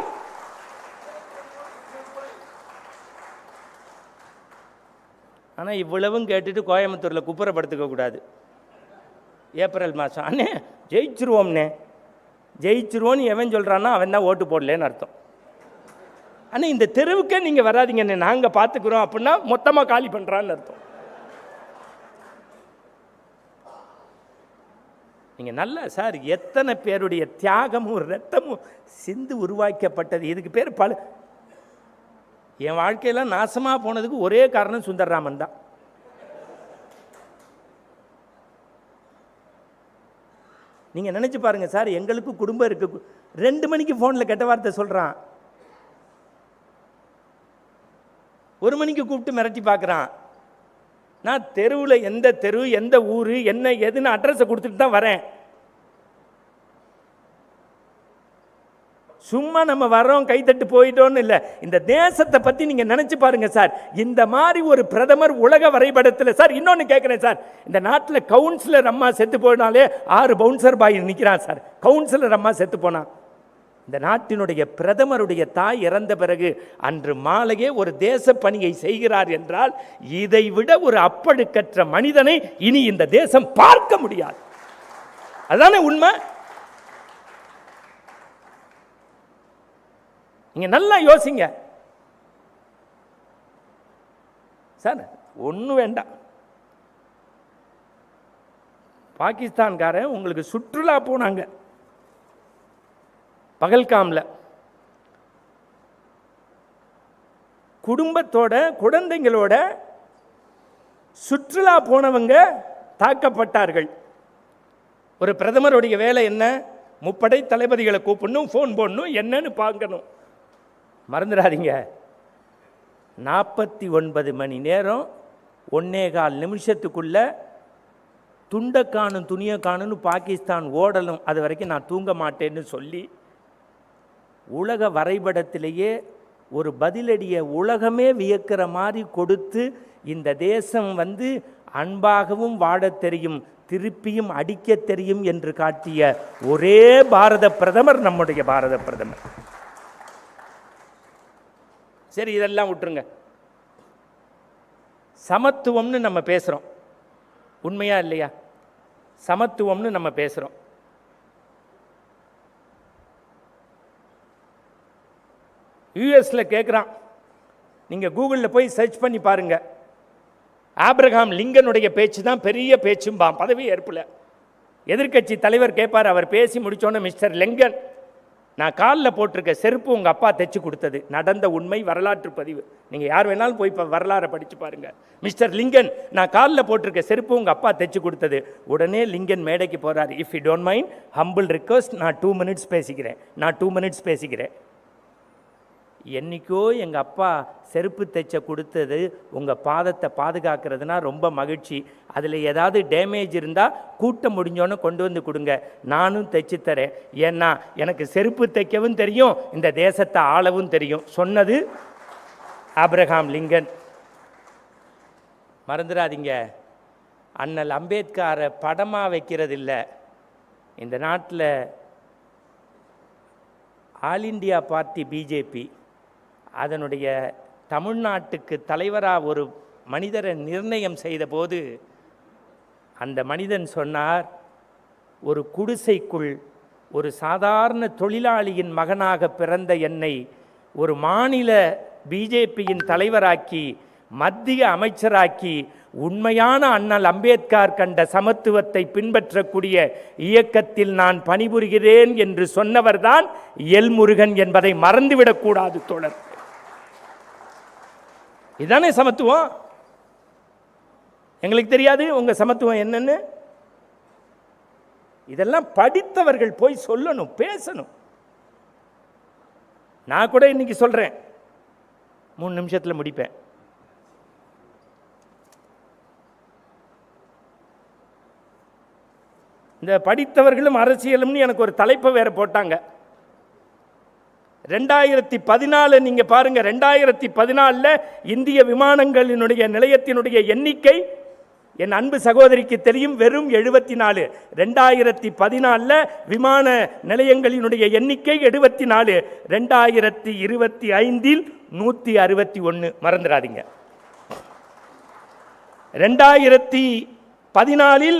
ஆனால் இவ்வளவும் கேட்டுட்டு கோயம்புத்தூரில் குப்புறப்படுத்திக்க கூடாது. ஏப்ரல் மாதம் அண்ணே ஜெயிச்சிருவோம்னே, ஜெயிச்சிருவோன்னு எவன் சொல்கிறான்னா அவன் தான் ஓட்டு போடலேன்னு அர்த்தம். ஆனால் இந்த தெருவுக்கே நீங்கள் வராதிங்கண்ணே, நாங்கள் பார்த்துக்குறோம் அப்படின்னா மொத்தமாக காலி பண்ணுறான்னு அர்த்தம். நீங்கள் நல்லா சார், எத்தனை பேருடைய தியாகமும் ரத்தமும் சிந்து உருவாக்கப்பட்டது. இதுக்கு பேர் என் வாழ்க்கையெல்லாம் நாசமாக போனதுக்கு ஒரே காரணம் சுந்தர்ராமன் தான். நீங்கள் நினச்சி பாருங்கள் சார், எங்களுக்கு குடும்பம் இருக்கு. 2 மணிக்கு ஃபோனில் கெட்ட வார்த்தை சொல்கிறான், 1 மணிக்கு கூப்பிட்டு மிரட்டி பார்க்குறான். நான் தெருவில் எந்த தெரு எந்த ஊர் என்ன எதுன்னு அட்ரஸை கொடுத்துட்டு தான் வரேன். சும்மா நம்ம வரோம் கைத்தட்டு போயிட்டோன்னு இல்லை. இந்த தேசத்தை பற்றி நீங்கள் நினச்சி பாருங்கள் சார். இந்த மாதிரி ஒரு பிரதமர் உலக வரைபடத்தில் சார். இன்னொன்று கேட்குறேன் சார், இந்த நாட்டில் கவுன்சிலர் அம்மா செத்து போனாலே 6 பவுன்சர் பாய் நிற்கிறான் சார். கவுன்சிலர் அம்மா செத்து போனான். இந்த நாட்டினுடைய பிரதமருடைய தாய் இறந்த பிறகு அன்று மாலையே ஒரு தேச பணியை செய்கிறார் என்றால், இதை விட ஒரு அப்பழுக்கற்ற மனிதனை இனி இந்த தேசம் பார்க்க முடியாது. அதுதானே உண்மை. நீங்க நல்லா யோசிங்க சார். ஒன்றும் வேண்டாம், பாகிஸ்தான்காரன் உங்களுக்கு சுற்றுலா போனாங்க பகல்காம்ல, குடும்பத்தோட குழந்தைங்களோட சுற்றுலா போனவங்க தாக்கப்பட்டார்கள். ஒரு பிரதமருடைய வேலை என்ன? முப்படை தளபதிகளை கூப்பிடணும், ஃபோன் போடணும், என்னன்னு பார்க்கணும். மறந்துடாதீங்க, 49 மணி நேரம் 1.25 நிமிஷத்துக்குள்ள துண்டை காணும் துணியை காணுன்னு பாகிஸ்தான் ஓடலும். அது வரைக்கும் நான் தூங்க மாட்டேன்னு சொல்லி உலக வரைபடத்திலேயே ஒரு பதிலடியை உலகமே வியக்கிற மாதிரி கொடுத்து, இந்த தேசம் அன்பாகவும் வாழத் தெரியும், திருப்பியும் அடிக்க தெரியும் என்று காட்டிய ஒரே பாரத பிரதமர் நம்முடைய பாரத பிரதமர். சரி, இதெல்லாம் விட்டுருங்க. சமத்துவம்னு நம்ம பேசுகிறோம், உண்மையா இல்லையா? சமத்துவம்னு நம்ம பேசுகிறோம். யூஎஸ்ல கேட்குறான், நீங்கள் கூகுளில் போய் சர்ச் பண்ணி பாருங்க, ஆப்ரஹாம் லிங்கனுடைய பேச்சு தான் பெரிய பேச்சும்பான் பதவி ஏற்பில். எதிர்கட்சி தலைவர் கேட்பார், அவர் பேசி முடித்தோன்னே, மிஸ்டர் லிங்கன், நான் காலில் போட்டிருக்க செருப்பு உங்கள் அப்பா தைச்சு கொடுத்தது, நடந்த உண்மை, வரலாற்று பதிவு. நீங்கள் யார் வேணாலும் போய் இப்போ வரலாறை படித்து பாருங்கள். மிஸ்டர் லிங்கன், நான் காலில் போட்டிருக்க செருப்பு உங்கள் அப்பா தைச்சு கொடுத்தது. உடனே லிங்கன் மேடைக்கு போகிறார். If you don't mind, humble request, நான் 2 மினிட்ஸ் பேசிக்கிறேன். என்றைக்கோ எங்கள் அப்பா செருப்பு தைச்ச கொடுத்தது உங்கள் பாதத்தை பாதுகாக்கிறதுனா ரொம்ப மகிழ்ச்சி. அதில் ஏதாவது டேமேஜ் இருந்தால் கூட்ட முடிஞ்சோன்னு கொண்டு வந்து கொடுங்க, நானும் தைச்சு தரேன். ஏன்னா எனக்கு செருப்பு தைக்கவும் தெரியும், இந்த தேசத்தை ஆளவும் தெரியும். சொன்னது ஆபிரகாம் லிங்கன். மறந்துடாதீங்க, அண்ணல் அம்பேத்கரை படமாக வைக்கிறது இல்லை. இந்த நாட்டில் ஆல் இண்டியா பார்ட்டி பிஜேபி அதனுடைய தமிழ்நாட்டுக்கு தலைவராக ஒரு மனிதரை நிர்ணயம் செய்த போது அந்த மனிதன் சொன்னார், ஒரு குடிசைக்குள் ஒரு சாதாரண தொழிலாளியின் மகனாக பிறந்த என்னை ஒரு மாநில பிஜேபியின் தலைவராக்கி மத்திய அமைச்சராக்கி உண்மையான அண்ணல் அம்பேத்கர் கண்ட சமத்துவத்தை பின்பற்றக்கூடிய இயக்கத்தில் நான் பணிபுரிகிறேன் என்று சொன்னவர்தான் எல் முருகன் என்பதை மறந்துவிடக்கூடாது தோழர். இதுதானே சமத்துவம். எங்களுக்கு தெரியாது உங்க சமத்துவம் என்னன்னு. இதெல்லாம் படித்தவர்கள் போய் சொல்லணும், பேசணும். நான் கூட இன்னைக்கு சொல்றேன், 3 நிமிஷத்தில் முடிப்பேன். இந்த படித்தவர்களும் அரசியலும்னு எனக்கு ஒரு தலைப்பை வேற போட்டாங்க. 2014 நீங்க பாருங்க, 2014 இந்திய விமானங்களினுடைய நிலையத்தினுடைய எண்ணிக்கை என் அன்பு சகோதரிக்கு தெரியும், வெறும் 74. 2014 விமான நிலையங்களினுடைய எண்ணிக்கை 74. 2025 161. மறந்துடாதீங்க. 2014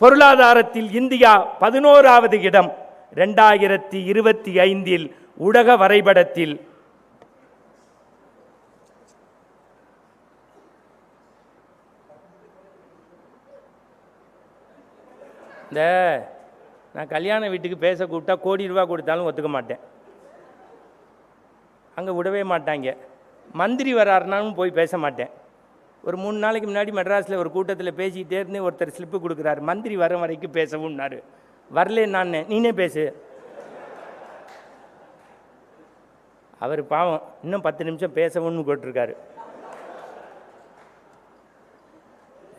பொருளாதாரத்தில் இந்தியா 11வது இடம். 2025 உலக வரைபடத்தில் நான் கல்யாண வீட்டுக்கு பேச கூப்பிட்டா கோடி ரூபா கொடுத்தாலும் ஒத்துக்க மாட்டேன், அங்கே விடவே மாட்டாங்க. மந்திரி வராருனாலும் போய் பேச மாட்டேன். ஒரு 3 நாளைக்கு முன்னாடி மெட்ராஸில் ஒரு கூட்டத்தில் பேசிக்கிட்டே இருந்து ஒருத்தர் ஸ்லிப்பு கொடுக்குறாரு, மந்திரி வர வரைக்கும் பேசவும்னாரு. வரல, நான் நீனே பேசு. அவர் பாவம் இன்னும் 10 நிமிஷம் பேசவும்னு போட்டிருக்காரு.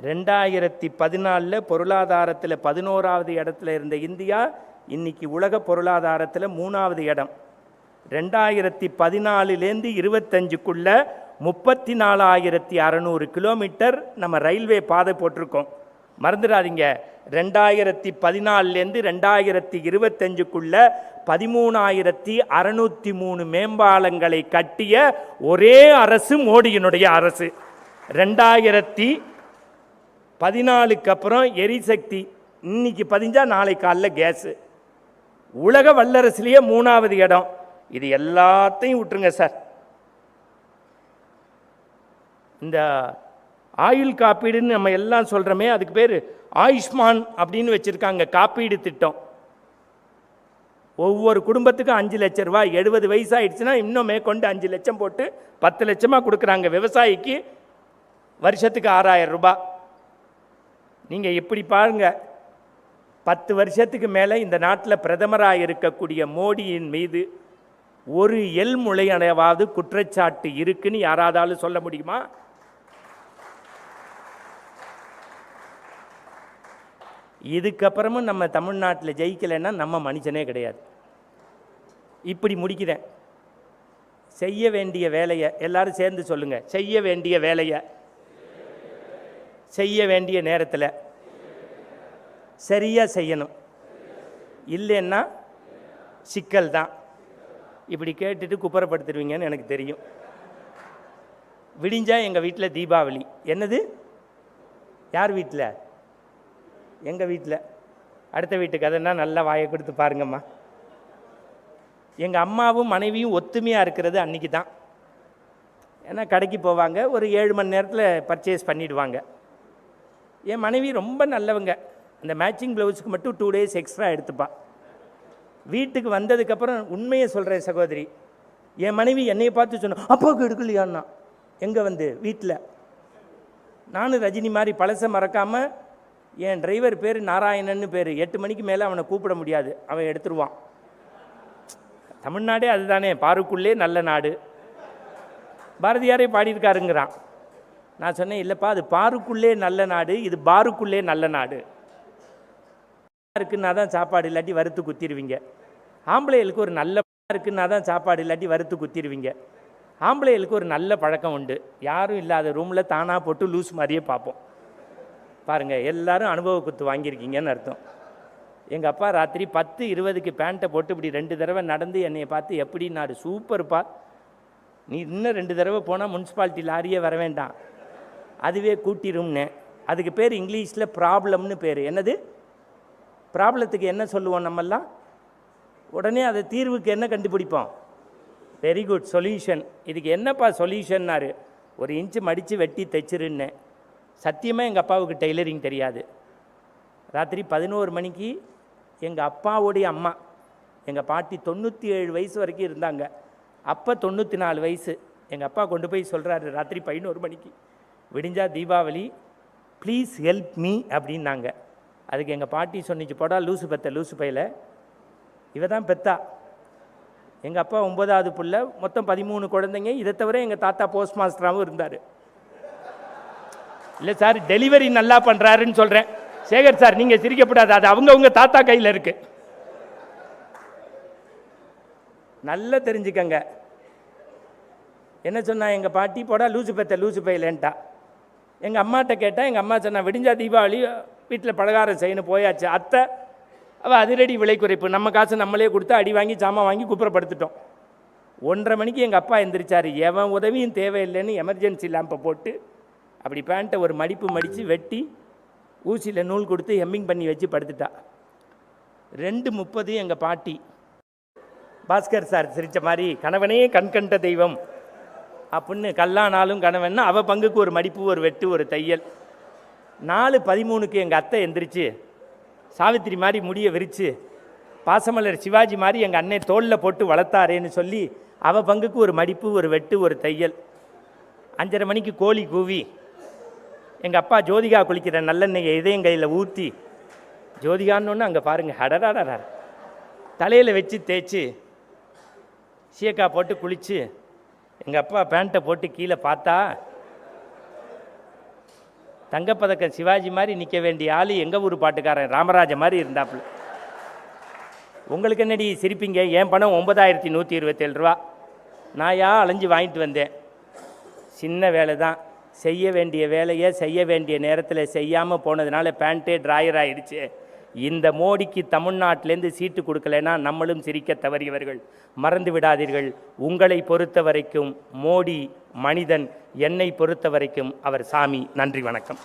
2014 பொருளாதாரத்தில் 11வது இடத்துல இருந்த இந்தியா இன்னைக்கு உலக பொருளாதாரத்தில் 3வது இடம். 2014 25க்குள்ள 34,600 கிலோமீட்டர் நம்ம ரயில்வே பாதை போட்டிருக்கோம். மறந்துடாதீங்க, 2014 2025க்குள்ள 13,603 மேம்பாலங்களை கட்டிய ஒரே அரசு மோடியினுடைய அரசு. 2014க்கு அப்புறம் எரிசக்தி இன்னைக்கு பதிஞ்சா நாளை காலைல கேஸு. உலக வல்லரசுலேயே 3வது இடம். இது எல்லாத்தையும் விட்டுருங்க சார். இந்த ஆயுள் காப்பீடுன்னு நம்ம எல்லாம் சொல்கிறோமே, அதுக்கு பேர் ஆயுஷ்மான் அப்படின்னு வச்சுருக்காங்க, காப்பீடு திட்டம். ஒவ்வொரு குடும்பத்துக்கும் 5 லட்சம் ரூபாய். 70 வயசாகிடுச்சுன்னா இன்னும் மேற்கொண்டு 5 லட்சம் போட்டு 10 லட்சமாக கொடுக்குறாங்க. விவசாயிக்கு வருஷத்துக்கு 6,000 ரூபாய். நீங்கள் எப்படி பாருங்க, 10 வருஷத்துக்கு மேலே இந்த நாட்டில் பிரதமராக இருக்கக்கூடிய மோடியின் மீது ஒரு எல் முளையளவாவது குற்றச்சாட்டு இருக்குன்னு யாராவது சொல்ல முடியுமா? இதுக்கப்புறமும் நம்ம தமிழ்நாட்டில் ஜெயிக்கலைன்னா நம்ம மனுஷனே கிடையாது. இப்படி முடிக்கிறேன். செய்ய வேண்டிய வேலையை எல்லாரும் சேர்ந்து சொல்லுங்க. செய்ய வேண்டிய வேலையை செய்ய வேண்டிய நேரத்தில் சரியாக செய்யணும். இல்லைன்னா சிக்கல் தான். இப்படி கேட்டுட்டு குப்புறப்படுத்துருவீங்கன்னு எனக்கு தெரியும். விடிஞ்சா எங்கள் வீட்டில் தீபாவளி. என்னது? யார் வீட்டில்? எங்கள் வீட்டில். அடுத்த வீட்டுக்கு அதென்னா நல்லா வாயை கொடுத்து பாருங்கம்மா. எங்கள் அம்மாவும் மனைவியும் ஒத்துமையாக இருக்கிறது அன்றைக்கி தான். ஏன்னா கடைக்கு போவாங்க, ஒரு 7 மணி நேரத்தில் பர்ச்சேஸ் பண்ணிவிடுவாங்க. என் மனைவி ரொம்ப நல்லவங்க. அந்த மேட்சிங் ப்ளவுஸுக்கு மட்டும் 2 டேஸ் எக்ஸ்ட்ரா எடுத்துப்பா. வீட்டுக்கு வந்ததுக்கப்புறம் உண்மையை சொல்கிறேன் சகோதரி, என் மனைவி என்னையை பார்த்து சொன்ன, அப்பாவுக்கு எடுக்கலையான்னா. எங்கே வந்து? வீட்டில். நானும் ரஜினி மாதிரி பழசை மறக்காமல், என் டிரைவர் பேர் நாராயணன்னு பேர், 8 மணிக்கு மேலே அவனை கூப்பிட முடியாது, அவன் எடுத்துருவான். தமிழ்நாடே அதுதானே, பாருக்குள்ளே நல்ல நாடு. பாரதியாரே பாடியிருக்காருங்கிறான். நான் சொன்னேன், இல்லைப்பா அது பாருக்குள்ளே நல்ல நாடு, இது பாருக்குள்ளே நல்ல நாடு. இருக்குன்னா தான் சாப்பாடு, இல்லாட்டி வறுத்து குத்திடுவீங்க. ஆம்பளைகளுக்கு ஒரு நல்ல இருக்குன்னா தான் சாப்பாடு, இல்லாட்டி வறுத்து குத்திடுவீங்க. ஆம்பளைகளுக்கு ஒரு நல்ல பழக்கம் உண்டு, யாரும் இல்லாத ரூமில் தானாக போட்டு லூஸ் மாதிரியே பார்ப்போம். பாருங்கள், எல்லாரும் அனுபவ குத்து வாங்கியிருக்கீங்கன்னு அர்த்தம். எங்கள் அப்பா ராத்திரி 10:20க்கு பேண்ட்டை போட்டு இப்படி 2 தடவை நடந்து என்னை பார்த்து, எப்படி நாடு சூப்பர்ப்பா, நீ இன்னும் 2 தடவை போனால் முனிசிபாலிட்டி லாரியே வர வேண்டாம், அதுவே கூட்டிரும்னு. அதுக்கு பேர் இங்கிலீஷில் ப்ராப்ளம்னு பேர். என்னது ப்ராப்ளத்துக்கு என்ன சொல்லுவோம் நம்மெல்லாம்? உடனே அதை தீர்வுக்கு என்ன கண்டுபிடிப்போம்? Very good, solution. இதுக்கு என்னப்பா சொல்யூஷன்னாரு, 1 இன்ச்சு மடித்து வெட்டி தைச்சிருன்னு. சத்தியமாக எங்கள் அப்பாவுக்கு டெய்லரிங் தெரியாது. ராத்திரி 11 மணிக்கு எங்கள் அப்பாவுடைய அம்மா, எங்கள் பாட்டி 97 வயசு வரைக்கும் இருந்தாங்க, அப்போ 94 வயசு. எங்கள் அப்பா கொண்டு போய் சொல்கிறாரு ராத்திரி 11 மணிக்கு, விடிஞ்சா தீபாவளி, ப்ளீஸ் ஹெல்ப் மீ அப்படின்னாங்க. அதுக்கு எங்கள் பாட்டி சொன்னிச்சு, போடா லூசு பெத்த லூசு பையில, இவ தான் பெத்தா. எங்கள் அப்பா 9வது புள்ள, மொத்தம் 13 குழந்தைங்க. இதை தவிர எங்கள் தாத்தா போஸ்ட் மாஸ்டராகவும் இருந்தார். இல்லை சார், டெலிவரி நல்லா பண்ணுறாருன்னு சொல்கிறேன். சேகர் சார், நீங்கள் சிரிக்கப்படாது, அது அவங்க தாத்தா கையில் இருக்கு. நல்லா தெரிஞ்சுக்கங்க. என்ன சொன்னா எங்கள் பாட்டி, போடா லூசு பெத்த லூசு பையிலன்ட்டா. எங்கள் அம்மாட்ட கேட்டால் எங்கள் அம்மா சொன்னா, விடிஞ்சா தீபாவளி, வீட்டில் பலகாரம் செய்யணும், போயாச்சு. அத்தை அவள் அதிரடி விலை குறைப்பு, நம்ம காசு நம்மளே கொடுத்து அடி வாங்கி சாமான் வாங்கி குப்புறப்படுத்திட்டோம். 1:30 மணிக்கு எங்கள் அப்பா எந்திரிச்சார். எவன் உதவியும் தேவையில்லைன்னு எமர்ஜென்சி லேம்பை போட்டு அப்படி பேண்ட்டை ஒரு மடிப்பு மடித்து வெட்டி ஊசியில் நூல் கொடுத்து ஹெம்மிங் பண்ணி வச்சு படுத்துட்டா. 2:30 எங்கள் பாட்டி, பாஸ்கர் சார் சிரித்த மாதிரி, கணவனே கண்கண்ட தெய்வம் அப்படின்னு, கல்லானாலும் கணவன்னா அவள் பங்குக்கு ஒரு மடிப்பு, ஒரு வெட்டு, ஒரு தையல். 4:13க்கு எங்கள் அத்தை எந்திரிச்சு சாவித்திரி மாதிரி முடியை விரித்து, பாசமலர் சிவாஜி மாதிரி எங்கள் அன்னை தோளில் போட்டு வளர்த்தாரேன்னு சொல்லி அவள் பங்குக்கு ஒரு மடிப்பு, ஒரு வெட்டு, ஒரு தையல். 5:30 மணிக்கு கோழி கூவி எங்கள் அப்பா ஜோதிகா குளிக்கிற நல்லெண்ணெயை இதயங்கையில் ஊற்றி, ஜோதிகான்னு அங்கே பாருங்கள், ஹடடாடா தலையில் வச்சு தேய்ச்சி சீக்கா போட்டு குளித்து, எங்கள் அப்பா பேண்ட்டை போட்டு கீழே பார்த்தா, தங்கப்பதக்கம் சிவாஜி மாதிரி நிற்க வேண்டிய ஆள் எங்கள் ஊர் பாட்டுக்காரன் ராமராஜ மாதிரி இருந்தாப்புல. உங்களுக்கு என்னடி சிரிப்பீங்க? என் பணம் 9,127 ரூபா, நான் அலைஞ்சு வாங்கிட்டு வந்தேன். சின்ன வேலை தான், செய்ய வேண்டிய வேலையை செய்ய வேண்டிய நேரத்தில் செய்யாமல் போனதுனால பேண்ட்டே ட்ராயர் ஆகிடுச்சு. இந்த மோடிக்கு தமிழ்நாட்டிலேருந்து சீட்டு கொடுக்கலைன்னா நம்மளும் சிரிக்க தவறியவர்கள். மறந்து விடாதீர்கள், உங்களை பொறுத்த வரைக்கும் மோடி மனிதன், என்னை பொறுத்த வரைக்கும் அவர் சாமி. நன்றி, வணக்கம்.